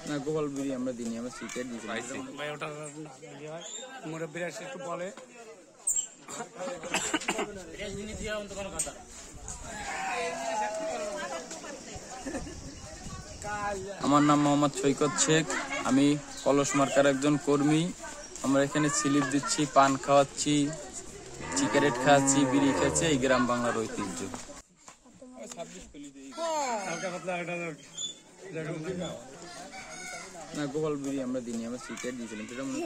না গোপাল বিড়ি আমরা দিইনি, আমরা সিগারেট দিয়েছি ভাই। ওটা মুরব্বীরা একটু বলে আমার নাম মোহাম্মদ সৈকত শেখ, আমি কলস মার্কার একজন কর্মী। আমরা এখানে স্লিপ দিচ্ছি, পান খাওয়াচ্ছি, সিগারেট খাওয়াচ্ছি, বিড়ি খাচ্ছি, এই গ্রাম বাংলার ঐতিহ্য। না গোপাল বিড়ি আমরা দিইনি, আমরা সিগারেট দিয়েছিলাম সেটা মনে